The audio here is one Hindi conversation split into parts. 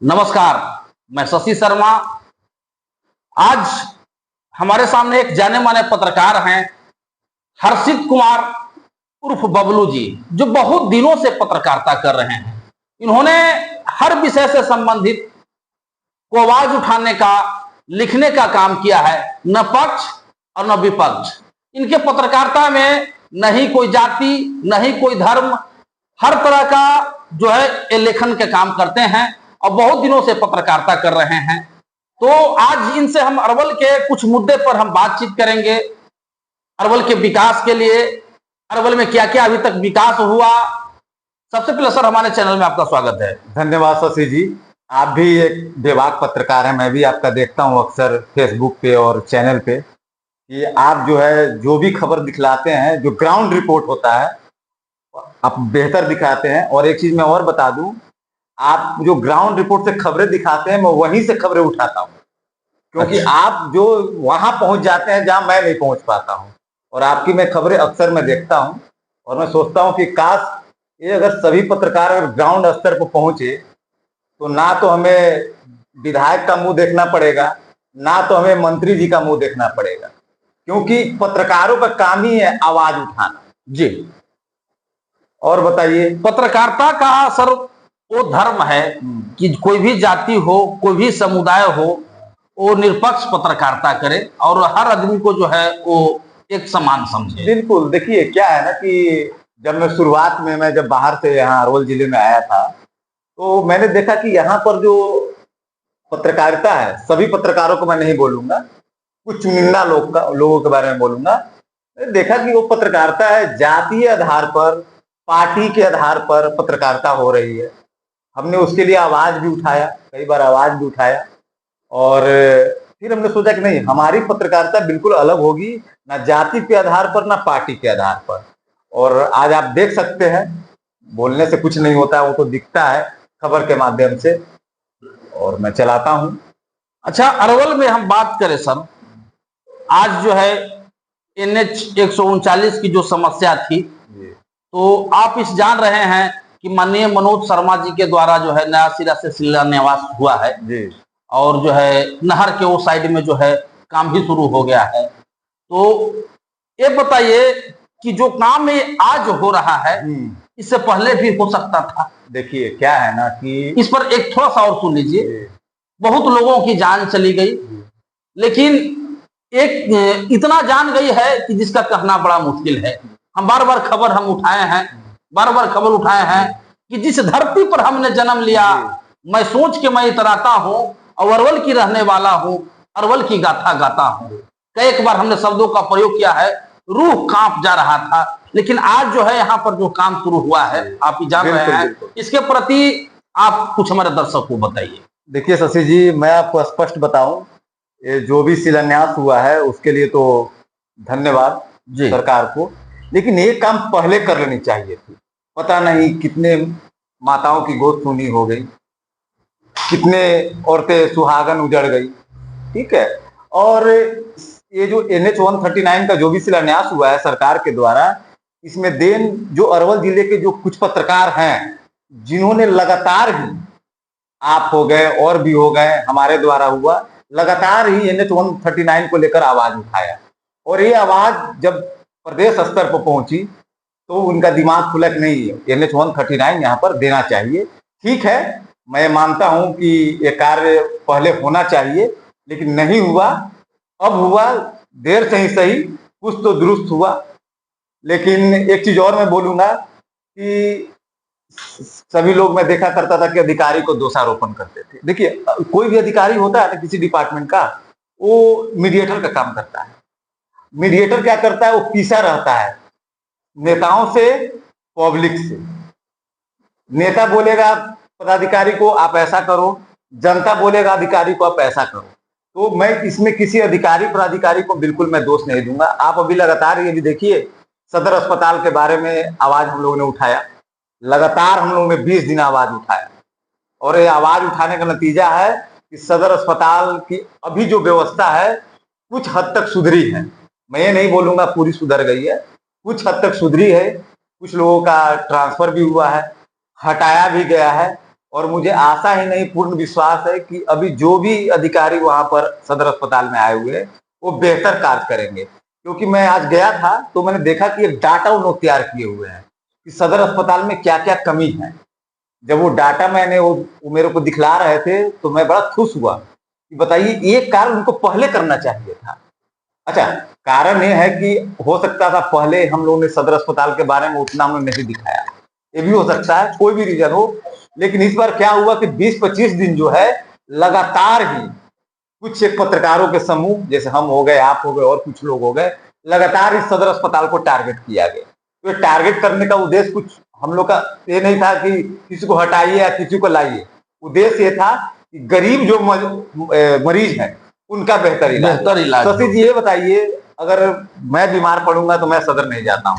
नमस्कार। मैं शशि शर्मा। आज हमारे सामने एक जाने माने पत्रकार हैं, हर्षित कुमार उर्फ बबलू जी, जो बहुत दिनों से पत्रकारिता कर रहे हैं। इन्होंने हर विषय से संबंधित को आवाज उठाने का, लिखने का काम किया है, न पक्ष और न विपक्ष। इनके पत्रकारिता में न ही कोई जाति, न ही कोई धर्म, हर तरह का जो है ये लेखन के काम करते हैं और बहुत दिनों से पत्रकारिता कर रहे हैं। तो आज इनसे हम अरवल के कुछ मुद्दे पर हम बातचीत करेंगे। अरवल के विकास के लिए, अरवल में क्या क्या अभी तक विकास हुआ। सबसे पहले सर, हमारे चैनल में आपका स्वागत है। धन्यवाद शशि जी। आप भी एक बेबाक पत्रकार हैं, मैं भी आपका देखता हूं अक्सर फेसबुक पे और चैनल पे, कि आप जो है जो भी खबर दिखलाते हैं, जो ग्राउंड रिपोर्ट होता है, आप बेहतर दिखाते हैं। और एक चीज मैं और बता दूं, आप जो ग्राउंड रिपोर्ट से खबरें दिखाते हैं, मैं वहीं से खबरें उठाता हूं, क्योंकि आप जो वहां पहुंच जाते हैं जहां मैं नहीं पहुंच पाता हूं। और आपकी मैं खबरें अक्सर मैं देखता हूं और मैं सोचता हूं कि काश ये अगर सभी पत्रकार अगर ग्राउंड स्तर पर पहुंचे तो ना तो हमें विधायक का मुंह देखना पड़ेगा, ना तो हमें मंत्री जी का मुंह देखना पड़ेगा, क्योंकि पत्रकारों का काम ही है आवाज उठाना। जी, और बताइए। पत्रकारिता का सर वो धर्म है कि कोई भी जाति हो, कोई भी समुदाय हो, वो निष्पक्ष पत्रकारिता करे और हर आदमी को जो है वो एक समान समझे। बिल्कुल। देखिए क्या है ना कि जब मैं शुरुआत में मैं जब बाहर से यहाँ अरवल जिले में आया था, तो मैंने देखा कि यहाँ पर जो पत्रकारिता है, सभी पत्रकारों को मैं नहीं बोलूंगा, कुछ चुनिंदा लोगों के बारे में बोलूंगा। मैंने देखा कि वो पत्रकारिता है जातीय आधार पर, पार्टी के आधार पर पत्रकारिता हो रही है। हमने उसके लिए आवाज भी उठाया, कई बार आवाज भी उठाया, और फिर हमने सोचा कि नहीं, हमारी पत्रकारिता बिल्कुल अलग होगी, ना जाति के आधार पर ना पार्टी के आधार पर। और आज आप देख सकते हैं, बोलने से कुछ नहीं होता है, वो तो दिखता है खबर के माध्यम से, और मैं चलाता हूं। अच्छा, अरवल में हम बात करें सर, आज जो है NH 139 की जो समस्या थी, तो आप इस जान रहे हैं कि माननीय मनोज शर्मा जी के द्वारा जो है नया सिरा से शिलान्यास हुआ है जी। और जो है नहर के वो साइड में जो है काम भी शुरू हो गया है। तो ये बताइए कि जो काम ये आज हो रहा है, इससे पहले भी हो सकता था। देखिए क्या है ना कि इस पर एक थोड़ा सा और सुन लीजिए। बहुत लोगों की जान चली गई, लेकिन एक इतना जान गई है कि जिसका कहना बड़ा मुश्किल है। हम बार बार खबर हम उठाए हैं, बार बार खबर उठाए हैं कि जिस धरती पर हमने जन्म लिया, मैं सोच के मैं इतराता हूँ और अरवल की रहने वाला हूँ, अरवल की गाथा गाता हूँ। कई बार हमने शब्दों का प्रयोग किया है, रूह कांप जा रहा था। लेकिन आज जो है यहाँ पर जो काम शुरू हुआ है, आप ही जान रहे हैं, इसके प्रति आप कुछ हमारे दर्शक को बताइए। देखिए शशि जी, मैं आपको स्पष्ट बताऊं, ये जो भी शिलान्यास हुआ है उसके लिए तो धन्यवाद सरकार को, लेकिन ये काम पहले कर लेनी चाहिए थी। पता नहीं कितने माताओं की गोद सूनी हो गई, कितने औरतें सुहागन उजड़ गई, ठीक है। और ये जो NH 139 का जो भी शिलान्यास हुआ है सरकार के द्वारा, इसमें देन जो अरवल जिले के जो कुछ पत्रकार हैं, जिन्होंने लगातार ही, आप हो गए और भी हो गए, हमारे द्वारा हुआ, लगातार ही NH 139 को लेकर आवाज उठाया। और ये आवाज जब प्रदेश स्तर पर पहुंची तो उनका दिमाग खुलक नहीं है, NH 139 यहाँ पर देना चाहिए। ठीक है, मैं मानता हूं कि ये कार्य पहले होना चाहिए, लेकिन नहीं हुआ। अब हुआ, देर से ही सही, कुछ तो दुरुस्त हुआ। लेकिन एक चीज और मैं बोलूंगा कि सभी लोग, मैं देखा करता था कि अधिकारी को दोषारोपण करते थे। देखिए, कोई भी अधिकारी होता है ना किसी डिपार्टमेंट का, वो मीडिएटर का काम करता है। मीडिएटर क्या करता है, वो पीछा रहता है नेताओं से, पब्लिक से। नेता बोलेगा पदाधिकारी को आप ऐसा करो, जनता बोलेगा अधिकारी को आप ऐसा करो। तो मैं इसमें किसी अधिकारी पदाधिकारी को बिल्कुल मैं दोष नहीं दूंगा। आप अभी लगातार ये भी देखिए, सदर अस्पताल के बारे में आवाज हम लोगों ने उठाया, लगातार हम लोगों ने 20 दिन आवाज उठाया, और ये आवाज उठाने का नतीजा है कि सदर अस्पताल की अभी जो व्यवस्था है कुछ हद तक सुधरी है। मैं ये नहीं बोलूंगा पूरी सुधर गई है, कुछ हद तक सुधरी है। कुछ लोगों का ट्रांसफर भी हुआ है, हटाया भी गया है, और मुझे आशा ही नहीं पूर्ण विश्वास है कि अभी जो भी अधिकारी वहां पर सदर अस्पताल में आए हुए वो बेहतर कार्य करेंगे। क्योंकि मैं आज गया था तो मैंने देखा कि एक डाटा उन लोग तैयार किए हुए हैं कि सदर अस्पताल में क्या क्या कमी है। जब वो डाटा मैंने वो मेरे को दिखला रहे थे तो मैं बड़ा खुश हुआ कि बताइए ये कार्य उनको पहले करना चाहिए था। अच्छा, कारण ये है कि हो सकता था पहले हम लोगों ने सदर अस्पताल के बारे में उतना हमने नहीं दिखाया, ये भी हो सकता है, कोई भी रीजन हो। लेकिन इस बार क्या हुआ कि 20-25 दिन जो है लगातार ही कुछ एक पत्रकारों के समूह जैसे हम हो गए, आप हो गए और कुछ लोग हो गए, लगातार इस सदर अस्पताल को टारगेट किया गया। तो ये टारगेट करने का उद्देश्य कुछ हम लोग का ये नहीं था कि किसी को हटाइए या किसी को लाइए। उद्देश्य ये था कि गरीब जो मरीज है उनका बेहतर इलाज। शशि जी ये बताइए, अगर मैं बीमार पड़ूंगा तो मैं सदर नहीं जाता हूँ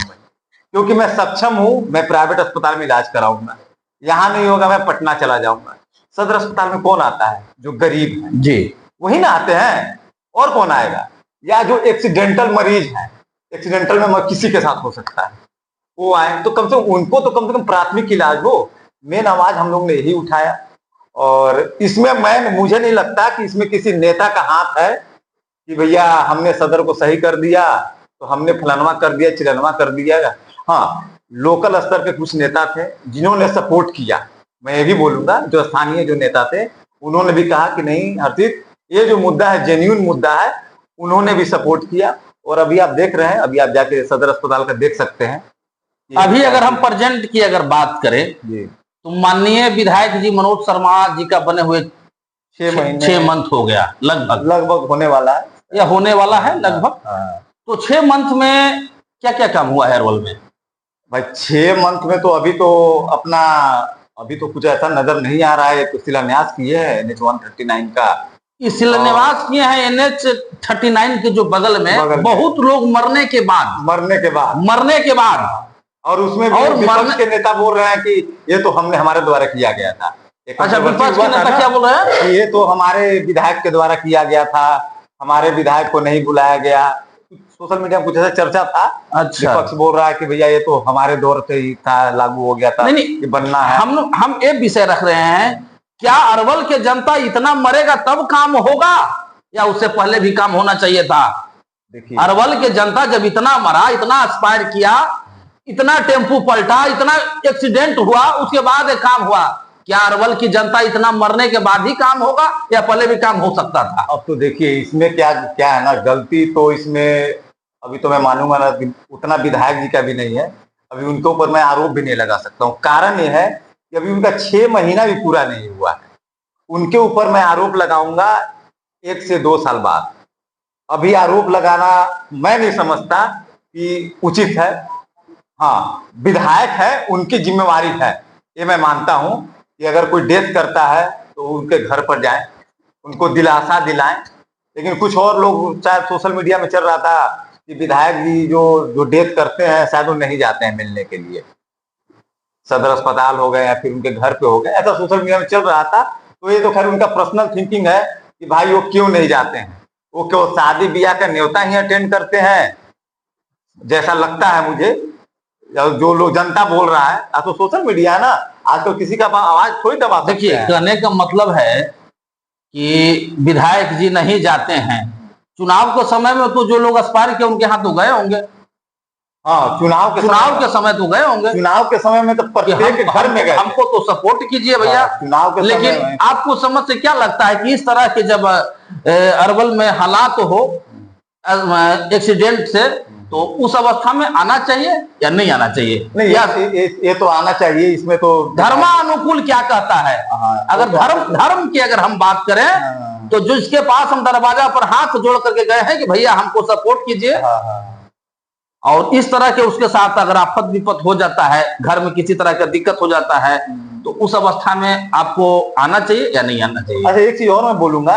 क्योंकि मैं सक्षम हूँ, मैं प्राइवेट अस्पताल में इलाज कराऊंगा। यहाँ नहीं होगा मैं पटना चला जाऊंगा। सदर अस्पताल में कौन आता है? जो गरीब है जी, वही ना आते हैं, और कौन आएगा? या जो एक्सीडेंटल मरीज है, एक्सीडेंटल में किसी के साथ हो सकता है, वो आए तो कम से कम उनको तो कम से कम प्राथमिक इलाज हो। मेन आवाज हम लोग ने यही उठाया। और इसमें मुझे नहीं लगता कि इसमें किसी नेता का हाथ है कि भैया हमने सदर को सही कर दिया तो हमने फलानवा कर दिया, चिरनवा कर दिया। हाँ, लोकल स्तर के कुछ नेता थे जिन्होंने सपोर्ट किया। मैं ये भी बोलूंगा जो स्थानीय जो नेता थे उन्होंने भी कहा कि नहीं हर्षित, ये जो मुद्दा है जेन्युइन मुद्दा है, उन्होंने भी सपोर्ट किया। और अभी आप देख रहे हैं, अभी आप जाके सदर अस्पताल का देख सकते हैं। अभी अगर हम प्रेजेंट की अगर बात करें तो माननीय विधायक जी मनोज शर्मा जी का बने हुए 6 मंथ हो गया, लगभग होने वाला है या होने वाला है लगभग। तो 6 मंथ में क्या क्या काम हुआ है अरवल में? भाई 6 मंथ में तो अभी तो कुछ ऐसा नजर नहीं आ रहा है। तो शिलान्यास किए हैं NH 139 का, शिलान्यास किए हैं NH 39 के जो बगल में बहुत लोग मरने के बाद और उसमें भी विपक्ष के नेता बोल रहे हैं कि ये तो हमारे द्वारा किया गया था। अच्छा, विपक्ष के नेता क्या बोल रहे हैं कि ये तो हमारे विधायक के द्वारा किया गया था, हमारे विधायक को नहीं बुलाया गया। सोशल मीडिया में कुछ ऐसा चर्चा था। अच्छा, विपक्ष बोल रहा है कि भैया ये तो हमारे दौर से ही था, लागू हो गया था, नहीं बनना है। हम एक विषय रख रहे हैं, क्या अरवल के जनता इतना मरेगा तब काम होगा या उससे पहले भी काम होना चाहिए था? देखिए, अरवल के जनता जब इतना मरा, इतना एक्सपायर किया, इतना टेम्पू पलटा, इतना एक्सीडेंट हुआ, उसके बाद एक काम हुआ, क्या अरवल की जनता इतना मरने के बाद ही काम होगा या पहले भी काम हो सकता था? अब तो देखिए इसमें क्या है ना, गलती तो इसमें अभी तो मैं मानूंगा ना उतना विधायक जी का भी नहीं है। अभी उनके ऊपर मैं आरोप भी नहीं लगा सकता हूँ। कारण यह है कि अभी उनका 6 महीना भी पूरा नहीं हुआ है। उनके ऊपर मैं आरोप लगाऊंगा 1 से 2 साल बाद। अभी आरोप लगाना मैं नहीं समझता कि उचित है। हाँ, विधायक है, उनकी जिम्मेवारी है, ये मैं मानता हूं कि अगर कोई डेथ करता है तो उनके घर पर जाएं, उनको दिलासा दिलाएं। लेकिन कुछ और लोग, शायद सोशल मीडिया में चल रहा था कि विधायक जी जो डेथ करते हैं शायद वो नहीं जाते हैं मिलने के लिए, सदर अस्पताल हो गए या फिर उनके घर पे हो गए, ऐसा सोशल मीडिया में चल रहा था। तो ये तो खैर उनका पर्सनल थिंकिंग है कि भाई वो क्यों नहीं जाते हैं, वो क्यों शादी ब्याह का न्योता ही अटेंड करते हैं, जैसा लगता है मुझे। जो लोग जनता बोल रहा है, आज तो सोशल मीडिया है ना, आज तो किसी का आवाज थोड़ी दबा सकते हैं। देखिए, कहने का मतलब है कि विधायक जी नहीं जाते हैं। चुनाव के समय में तो जो लोग एस्पायर किए उनके हाथ तो गए होंगे। हाँ, चुनाव के समय तो गए होंगे। चुनाव के समय में तो प्रत्येक घर में गए, हमको तो सपोर्ट कीजिए भैया। चुनाव के लेकिन आपको समझ से क्या लगता है कि इस तरह के जब अरवल में हालात हो एक्सीडेंट से, तो उस अवस्था में आना चाहिए या नहीं आना चाहिए? नहीं, ये तो आना चाहिए। इसमें तो धर्मानुकूल क्या कहता है? अगर धर्म की अगर हम बात करें तो जिसके पास हम दरवाजा पर हाथ जोड़ करके गए हैं कि भैया हमको सपोर्ट कीजिए, और इस तरह के उसके साथ अगर आफत विपत हो जाता है, घर में किसी तरह का दिक्कत हो जाता है, तो उस अवस्था में आपको आना चाहिए या नहीं आना चाहिए? अच्छा, एक चीज और मैं बोलूंगा,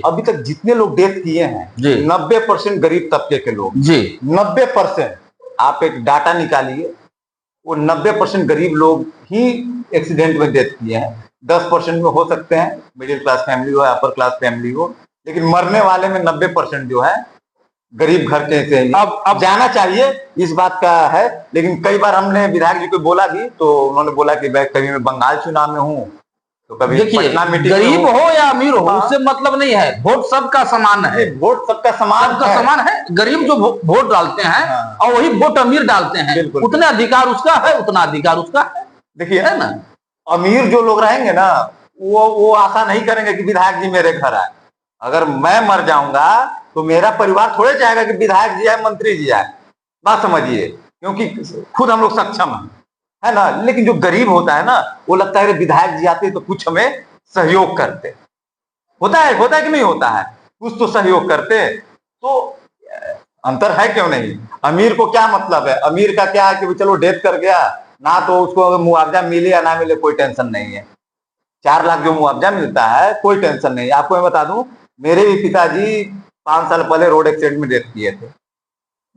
अभी तक जितने लोग डेथ किए हैं 90% गरीब तबके के लोग जी, 90%। आप एक डाटा निकालिए, वो 90% गरीब लोग ही एक्सीडेंट में डेथ किए हैं। 10% में हो सकते हैं मिडिल क्लास फैमिली हो, अपर क्लास फैमिली हो, लेकिन मरने वाले में 90% जो है गरीब घर के से। अब जाना चाहिए, इस बात का है। लेकिन कई बार हमने विधायक जी को बोला भी, तो उन्होंने बोला कि मैं कभी मैं बंगाल चुनाव में हूँ तो कभी देखिए, पटना मीटिंग गरीब हो या अमीर हो, उससे मतलब नहीं है, वोट सबका समान है। वोट सबका समान है। गरीब जो वोट डालते हैं और वही वोट अमीर डालते हैं, उतने अधिकार उसका है, उतना अधिकार उसका है। देखिए है ना, अमीर जो लोग रहेंगे ना, वो आशा नहीं करेंगे कि विधायक जी मेरे घर आए। अगर मैं मर जाऊंगा तो मेरा परिवार थोड़े चाहेगा कि विधायक जी आए, मंत्री जी आए। बात समझिए, क्योंकि खुद हम लोग सक्षम है ना। लेकिन जो गरीब होता है ना, वो लगता है विधायक जी आते तो कुछ हमें सहयोग करते। होता है कि नहीं होता है, कुछ तो सहयोग करते। तो अंतर है क्यों नहीं। अमीर को क्या मतलब है, अमीर का क्या है कि चलो डेथ कर गया ना, तो उसको मुआवजा मिले या ना मिले कोई टेंशन नहीं है। 4 लाख जो मुआवजा मिलता है कोई टेंशन नहीं। आपको मैं बता दूं, मेरे भी पिताजी 5 साल पहले रोड एक्सीडेंट में डेथ किए थे,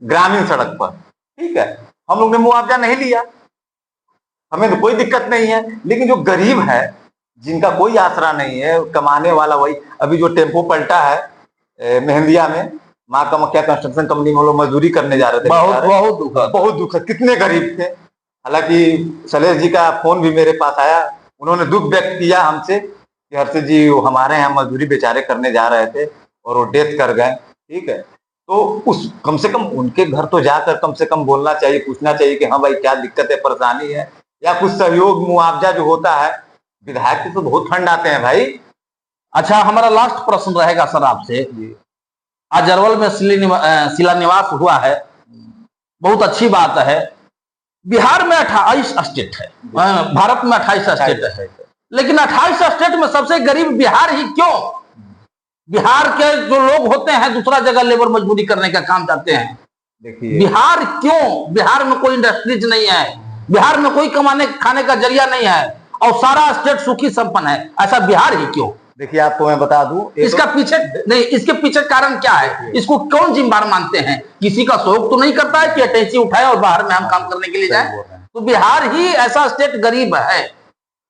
ग्रामीण सड़क पर। ठीक है, हम लोग ने मुआवजा नहीं लिया, हमें तो कोई दिक्कत नहीं है। लेकिन जो गरीब है, जिनका कोई आसरा नहीं है, कमाने वाला वही। अभी जो टेम्पो पलटा है मेहंदिया में, माँ कामाख्या कंस्ट्रक्शन कंपनी में, लोग मजदूरी करने जा रहे थे। बहुत दुखद, कितने गरीब थे। हालांकि सलेश जी का फोन भी मेरे पास आया, उन्होंने दुख व्यक्त किया हमसे कि हर्षित जी हमारे यहाँ मजदूरी बेचारे करने जा रहे थे और वो डेथ कर गए। ठीक है, तो उस कम से कम उनके घर तो जाकर कम से कम बोलना चाहिए, पूछना चाहिए कि हाँ भाई क्या दिक्कत है, परेशानी है, या कुछ सहयोग मुआवजा जो होता है। विधायक के तो बहुत फंड आते हैं भाई। अच्छा, हमारा लास्ट प्रश्न रहेगा सर आपसे। आज अरवल में शिलान्यास हुआ है, बहुत अच्छी बात है। बिहार में 28 स्टेट है, भारत में 28 स्टेट है, लेकिन 28 स्टेट में सबसे गरीब बिहार ही क्यों? बिहार के जो लोग होते हैं दूसरा जगह लेबर मजदूरी करने का काम करते हैं। देखिए बिहार क्यों? बिहार में कोई इंडस्ट्रीज नहीं है, बिहार में कोई कमाने खाने का जरिया नहीं है, और सारा स्टेट सुखी संपन्न है। ऐसा बिहार ही क्यों? देखिए आपको मैं बता दूं, इसका पीछे नहीं, इसके पीछे कारण क्या है? इसको कौन जिम्मेदार मानते हैं? किसी का शौक तो नहीं करता है कि अटैची उठाए और बाहर में हम काम करने के लिए जाए? तो बिहार ही ऐसा स्टेट गरीब है,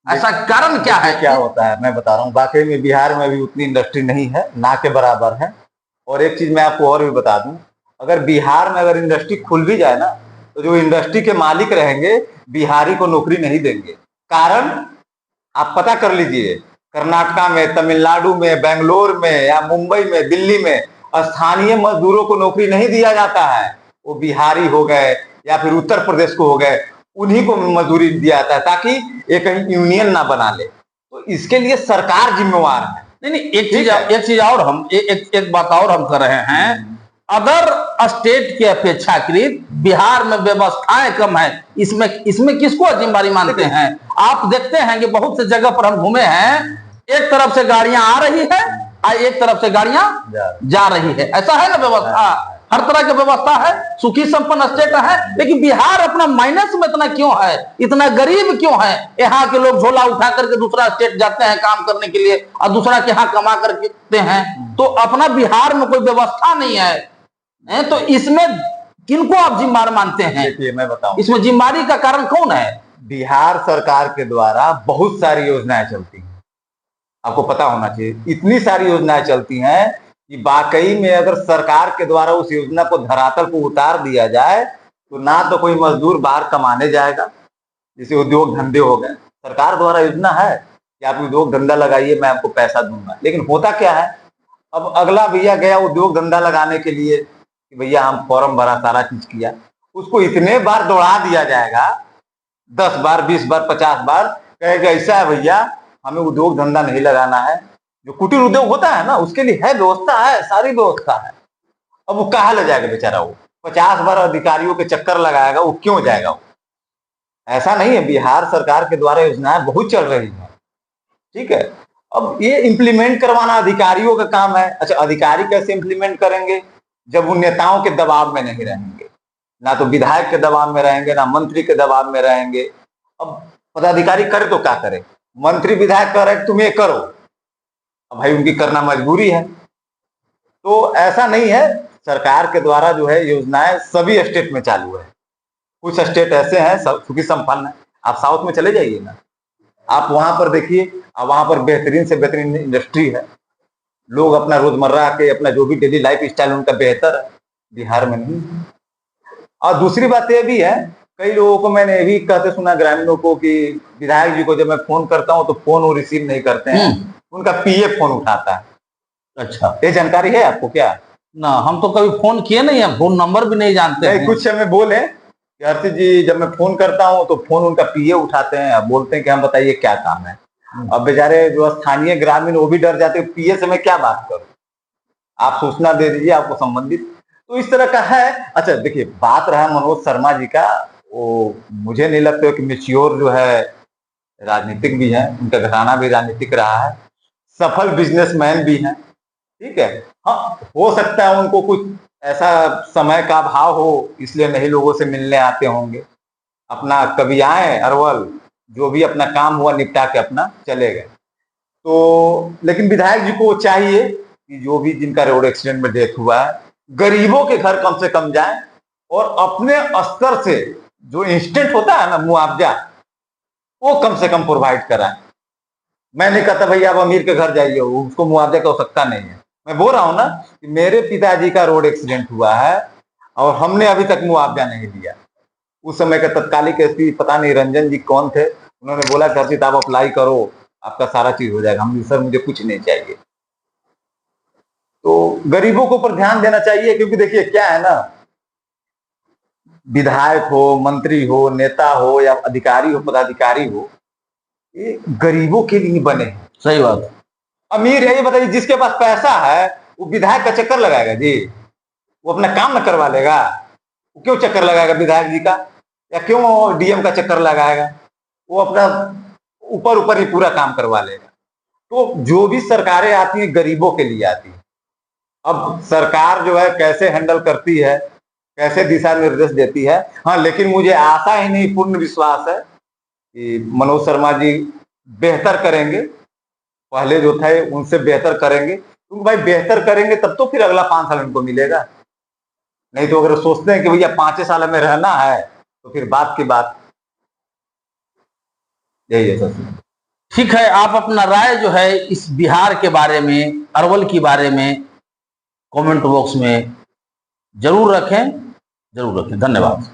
ऐसा कारण क्या है? क्या होता है मैं बता रहा हूँ, वाकई में बिहार में भी उतनी इंडस्ट्री नहीं है, ना के बराबर है। और एक चीज मैं आपको और भी बता दूं, अगर बिहार में अगर इंडस्ट्री खुल भी जाए ना, तो जो इंडस्ट्री के मालिक रहेंगे बिहारी को नौकरी नहीं देंगे। कारण आप पता कर लीजिए, कर्नाटका में, तमिलनाडु में, बेंगलोर में या मुंबई में, दिल्ली में स्थानीय मजदूरों को नौकरी नहीं दिया जाता है। वो बिहारी हो गए या फिर उत्तर प्रदेश को हो गए, उन्हीं को मजदूरी दिया जाता है, ताकि ये कहीं यूनियन ना बना ले। तो इसके लिए सरकार जिम्मेवार है। नहीं, एक चीज और हम एक बात और हम कर रहे हैं। अदर स्टेट के अपेक्षाकृत बिहार में व्यवस्थाएं कम है, इसमें किसको जिम्मेदारी मानते हैं? आप देखते हैं कि बहुत से जगह पर हम घूमे हैं, एक तरफ से गाड़ियां आ रही है और एक तरफ से गाड़ियां जा रही है। ऐसा है ना व्यवस्था, हर तरह की व्यवस्था है, सुखी संपन्न स्टेट है। लेकिन बिहार अपना माइनस में इतना क्यों है, इतना गरीब क्यों है? यहाँ के लोग झोला उठा करके दूसरा स्टेट जाते हैं काम करने के लिए और दूसरा के यहाँ कमा करके हैं। तो अपना बिहार में कोई व्यवस्था नहीं है, तो इसमें किनको आप जिम्मेदार मानते हैं? देखिए मैं बताऊं, इसमें जिम्मेदारी का कारण कौन है? बिहार सरकार के द्वारा बहुत सारी योजनाएं चलती हैं, आपको पता होना चाहिए। इतनी सारी योजनाएं चलती हैं कि वाकई में अगर सरकार के द्वारा उस योजना को धरातल को उतार दिया जाए तो ना तो कोई मजदूर बाहर कमाने जाएगा, जैसे उद्योग धंधे हो गए। सरकार द्वारा योजना है कि आप उद्योग धंधा लगाइए, मैं आपको पैसा दूंगा। लेकिन होता क्या है, अब अगला भैया गया उद्योग धंधा लगाने के लिए कि भैया हम फॉर्म भरा, सारा चीज किया, उसको इतने बार दौड़ा दिया जाएगा, 10 बार, 20 बार, 50 बार, कहेगा ऐसा है भैया हमें उद्योग धंधा नहीं लगाना है। जो कुटीर उद्योग होता है ना, उसके लिए है व्यवस्था, है सारी व्यवस्था है। अब वो कहाँ ले जाएगा बेचारा? वो 50 बार अधिकारियों के चक्कर लगाएगा, वो क्यों जाएगा? वो ऐसा नहीं है। बिहार सरकार के द्वारा योजनाएं बहुत चल रही है, ठीक है। अब ये इम्प्लीमेंट करवाना अधिकारियों का काम है। अच्छा, अधिकारी कैसे इम्प्लीमेंट करेंगे जब वो नेताओं के दबाव में नहीं रहेंगे, ना तो विधायक के दबाव में रहेंगे, ना मंत्री के दबाव में रहेंगे। अब पदाधिकारी करे तो क्या करे? मंत्री विधायक कह रहे तुम ये करो, अब भाई उनकी करना मजबूरी है। तो ऐसा नहीं है, सरकार के द्वारा जो है योजनाएं सभी स्टेट में चालू है। कुछ स्टेट ऐसे हैं सुखी संपन्न है, आप साउथ में चले जाइए ना, आप वहां पर देखिए, वहां पर बेहतरीन से बेहतरीन इंडस्ट्री है, लोग अपना रोजमर्रा के अपना जो भी डेली लाइफ स्टाइल उनका बेहतर है। बिहार में नहीं। और दूसरी बात यह भी है कई लोगों को मैंने ये भी कहते सुना, ग्रामीणों को, कि विधायक जी को जब मैं फोन करता हूँ तो फोन वो रिसीव नहीं करते हैं, उनका पीए फोन उठाता है। अच्छा, ये जानकारी है आपको क्या? ना, हम तो कभी फोन किए नहीं है, फोन नंबर भी नहीं जानते हैं। कुछ समय बोले कि हर्षित जी जब मैं फोन करता हूँ तो फोन उनका पीए उठाते हैं, अब बोलते हैं कि हम बताइए क्या काम है। अब बेचारे जो स्थानीय ग्रामीण वो भी डर जाते हैं, पीए से मैं क्या बात करूं, आप सूचना दे दीजिए आपको संबंधित। तो इस तरह का है। अच्छा देखिए, बात रहा मनोज शर्मा जी का, वो मुझे नहीं लगता कि मैच्योर जो है राजनीतिक भी है, उनका घराना भी राजनीतिक रहा है, सफल बिजनेसमैन भी है, ठीक है। हाँ, हो सकता है उनको कुछ ऐसा समय का अभाव हो, इसलिए नहीं लोगों से मिलने आते होंगे, अपना कभी आए अरवल, जो भी अपना काम हुआ निपटा के अपना चले गए। तो लेकिन विधायक जी को चाहिए कि जो भी जिनका रोड एक्सीडेंट में डेथ हुआ है, गरीबों के घर कम से कम जाएं और अपने स्तर से जो इंस्टेंट होता है ना मुआवजा, वो कम से कम प्रोवाइड कराएं। मैं नहीं कहता भैया आप अमीर के घर जाइए, उसको मुआवजा की आवश्यकता नहीं है। मैं बोल रहा हूं ना कि मेरे पिताजी का रोड एक्सीडेंट हुआ है और हमने अभी तक मुआवजा नहीं दिया। उस समय के तत्कालिक एसपी पता नहीं रंजन जी कौन थे, उन्होंने बोला कि हर्षित आप अप्लाई करो, आपका सारा चीज हो जाएगा। हम सर मुझे कुछ नहीं चाहिए। तो गरीबों के ऊपर ध्यान देना चाहिए, क्योंकि देखिए क्या है ना, विधायक हो, मंत्री हो, नेता हो या अधिकारी हो, पदाधिकारी हो, ये गरीबों के लिए बने हैं। सही बात। अमीर है ये बताइए, जिसके पास पैसा है वो विधायक का चक्कर लगाएगा जी? वो अपना काम न करवा लेगा? वो क्यों चक्कर लगाएगा विधायक जी का, या क्यों डीएम का चक्कर लगाएगा? वो अपना ऊपर ऊपर ही पूरा काम करवा लेगा। तो जो भी सरकारें आती हैं गरीबों के लिए आती है। अब सरकार जो है कैसे हैंडल करती है, कैसे दिशा निर्देश देती है, हाँ, लेकिन मुझे आशा ही नहीं पूर्ण विश्वास है कि मनोज शर्मा जी बेहतर करेंगे, पहले जो थे उनसे बेहतर करेंगे। क्योंकि भाई बेहतर करेंगे तब तो फिर अगला 5 साल उनको मिलेगा। नहीं तो अगर सोचते हैं कि भैया 5 साल में रहना है तो फिर बात की बात यही है सर। ठीक है, आप अपना राय जो है इस बिहार के बारे में, अरवल के बारे में कमेंट बॉक्स में जरूर रखें, जरूर रखें। धन्यवाद।